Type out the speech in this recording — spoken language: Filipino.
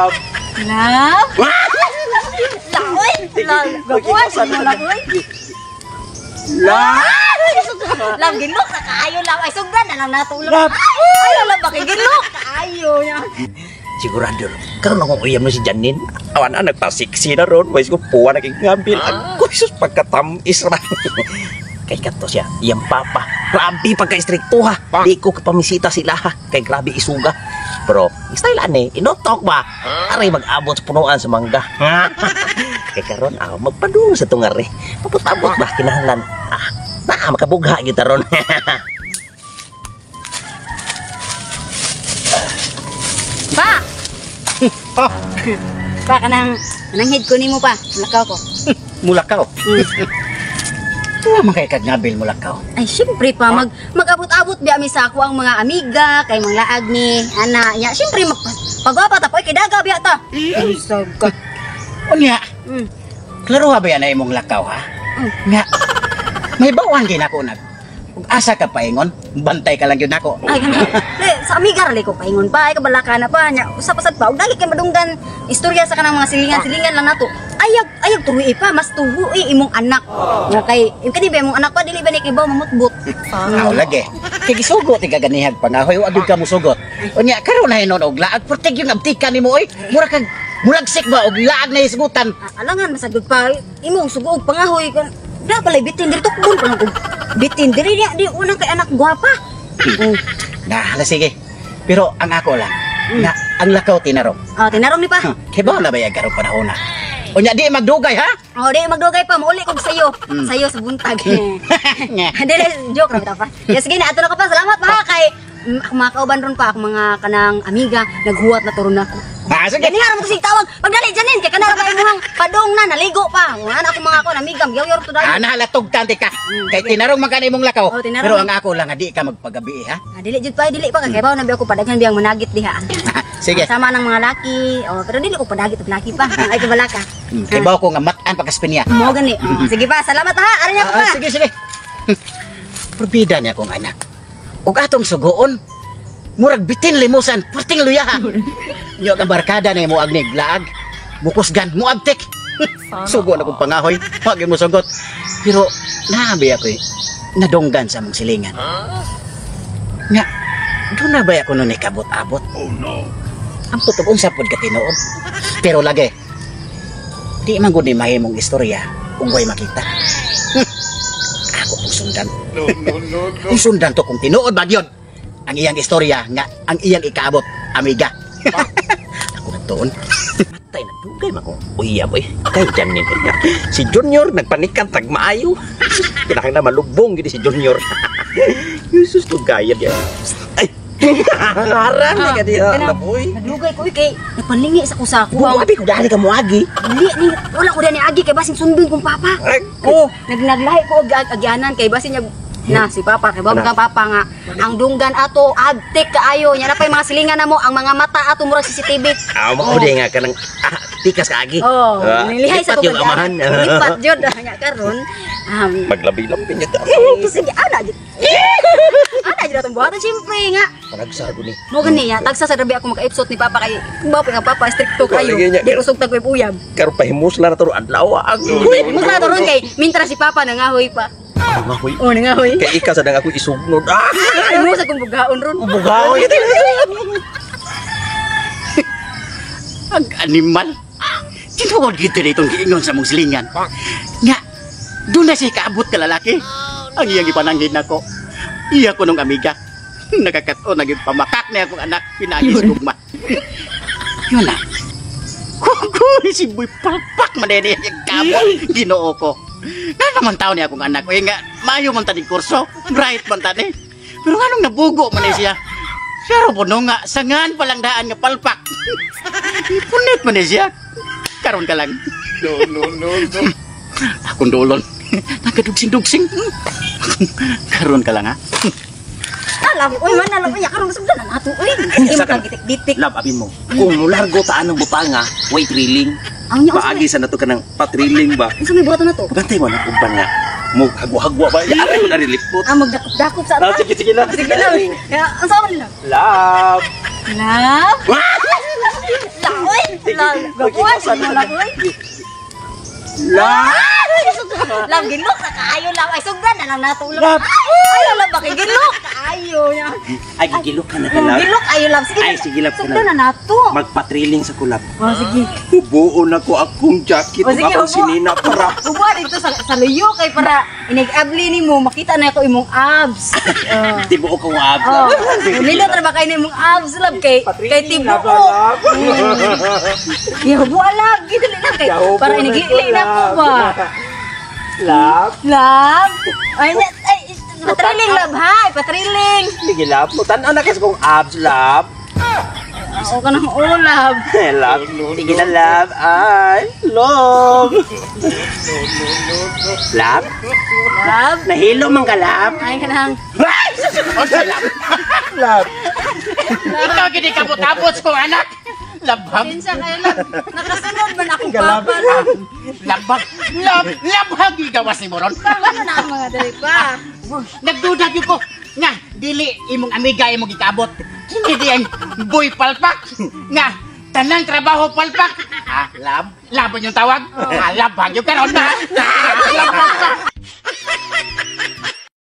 Love. Love? Laoy! Gabuan mo na ko. Love. Love, ginlok na kaayo lang. Ay, sugdan na lang natulog. Love. Ay, alam ba kay ginlok? Kaayo niya. Sigurado, karon akong uyam na si Janine. Awan na, nagpasiksi na ron. Wais ko puwa na ngambil. Ako, isus, pagkatamis ra. Kay kato siya, iyang papa. Grabe pagka-istrikto ha. Di ko kapamisita sila ha. Kay grabe isuga. Pero, istailan inotok ba? Aray mag-abot sa punuan sa mangga. Kay karon, magpadung sa tungari. Paput-abot ba, kinahanglan. Makabugha kita ron. Pa! Pa, kanang head ko ni mo pa. Lakaw ko. Mulakaw. Tuwa man kay kagngabil mulakaw. Ay, siyempre pa, mag-abot-abot biya mi sa ako ang mga amiga, kay mga laag ni ana niya. Siyempre, pagwapa ta po, kay daga biya ta. Ay, saga. Unya, klaro ha ba yan na imong lakaw ha? Nga, may bawan ginako na. Kung asa ka paingon, bantay ka lang yun ako. Ay, ganun. Sa amiga, rali ko paingon pa, ay kabalaka na pa. Usap-usap pa, dali kay madunggan istorya sa kanang mga silingan-silingan lang nato. Ayag tuwi pa, mas tuwi imong anak. Nga kay, yung kaniba imong anak pa, dili ba ni kibaw mamutbot. Lagi. Kay gisugot, ikaganihag pangahoy, wag ka mo sugot. Unya, karon na hinon og laag, protect yung abtika ni mo, oy. Mura kag, mulagsik ba, og laag na isgutan. Alangan, masagod pa, imong sugog pangahoy. Da pala bitin diri tukbon pa lang ko. Bitin diri di unang kay anak gwapa. Hala sige. Pero ang ako lang, na ang lakaw tinarong. Tinarong ni pa. Kay ba na ba yung garong panahon na? Unya di magdugay ha? Di magdugay pa, mauli kog sayo. Sayo sa buntag. Dili joke ra ta pa. Yes, sige na ato na ka pa. Salamat pa kay mga kauban ron pa ako mga kanang amiga naghuwat na turon ako. Sige. Ganihara mo kasi tawag. Pagdali Janine kay kanara ba imong padong na naligo pa. Ana ako mga ako namigam yaw-yaw to dayo. Nahalatog tante ka. Kay tinarong man kanay mong lakaw. Tinarong. Pero ang ako lang di ka magpagabi ha. Dili jud pa dili pa kay baw na bi ako padaghan biyang managit diha. Sige. Sama ng mga laki. Pero dili ko padagit og laki pa. Ay kabalaka. Kay baw ko nga matan pagkaspinya. Mo gani. Sige pa, salamat ha. Ara niya ko pa. Sige. Perbida niya kong anak. Ug atong sugoon, murag bitin limusan, perting luya. Yo ka barkada na mo agnig laag. Bukusgan mo abtek. Sugo na kong pangahoy. Wag mo sugot. Pero nabi ako nadonggan sa mong silingan. Nga, doon na ba ako nun ikabot-abot? Oh no. Ang putog unsa pod ka tinuod. Pero lagi, di man gud ni mahimong istorya kung way makita. Ako ang sundan. No. Ang sundan to kung tinuod ba yun. Ang iyang istorya nga ang iyang ikaabot, amiga. Ako nagtuon. Matay na dugay mako. Uy, aboy. Kay Janine ko. Si Junior nagpanikan tag maayo. Kinahanglan malubong gid si Junior. Jesus to gayad ya. Ay. Haran ni kadi aboy. Nagdugay ko kay napanlingi sa kusako. Abi ko dali ka mo agi. Dili wala ko dani agi kay basin sundon kong papa. Naglahi ko og agyanan kay basin niya na si papa kay babang ka papa nga ang dunggan ato abtek kaayo nya na pay mga silingan namo ang mga mata ato murag CCTV. Mao di nga kanang tikas ka agi. Nilihay sa yung amahan. Lipat jud nya karon. Maglabi-labi niya ta. Sige ana jud. Ana jud atong buhatan siyempre nga. Panagsar ko ni. Mo gani ya tagsa sa gabi ako maka-episode ni papa kay bapo nga papa stricto kayo. Di usog tag koy uyab. Karon pahimus la na turo adlaw ang. Uy, himus na turon kay mintra si papa nangahoy pa. Nangahoy. Nangahoy. Kay ika sa dang ako isugnod. Ay mo sa kong bugaon ron. Bugaon. Ang animal. Tinuod gito na itong giingon sa mong silingan. Nga, doon na siya kaabot ka lalaki. Ang iyang ipananggid na ko. Iya ko nung amiga. Nakakato, naging pamakak na akong anak. Pinagis gugma. Yun na. Kukuhi si Boy palpak manene yung kabot. Ginoo ko. Nga naman tao niya akong anak. Uy nga, mayo man taning kurso. Bright man tani. Pero anong nabugo man siya? Pero po nung nga, sangan palang daan nga palpak. Punit man siya. Karon ka lang. No. Akong dolon. Nagadugsing-dugsing. Karon ka lang ha. Alam, uy man alam ya karon sugdan na ato uy. Hindi mo gitik-gitik. Lab abin mo. Kung largo taan ng butanga, way drilling. Ang nya paagi sa nato kanang patriling ba. Unsa may buhaton nato? Gantay mo na uban nga. Mo hagwa-hagwa ba? Ya ay ko na lipot. Magdakop-dakop sa ato. Sige lang. Sige lang. Ya, ang sawa nila. Love. Love? Uy! Gapuan mo na ko. Love. Love ginlok na kaayo lang. Ay sugdan na lang nato ulam. Love. Ay love ba kay ginlok kaayo niya. Ay, gigilok ka na ka, love. Ginlok ayo love. Sige. Ay, sige, love, Sugdan love. na nato. Magpatriling sa kulab. Oh sige. Hubuon ako akong jacket O, sige, akong hubo. sinina para Ubuan dito sa luyo kay para inig-abli nimo makita na ko imong abs. tibuo ko nga abs. Oh, nindot ra ba kay nimong abs love kay tibuok. Yo bualag gidali lang kay para inigili na ko ba. Love. Love. Ay patriling love ha, patriling. Sige, love. Tan anak kasi kong abs, love. Ako ka ng ulab. Love. Sige na, love. Ay, love. Love? Love. Nahilo man ka, love? Ay ka nang. Love. Ikaw gini ka mo tapos ko anak. Labhag. Kinsa kayo love. Nakasunod man akong Galab. papa love. Labhag. Labhag igawas ni Moron. Ano na ang mga dali pa. Nagduda gyud ko. Nga, dili imong amiga imong gikabot. Hindi ang boy palpak. Nga, tanang trabaho palpak. Ah, lab. Labon yung tawag. Ah, labhag yung karon na. Labhag ka.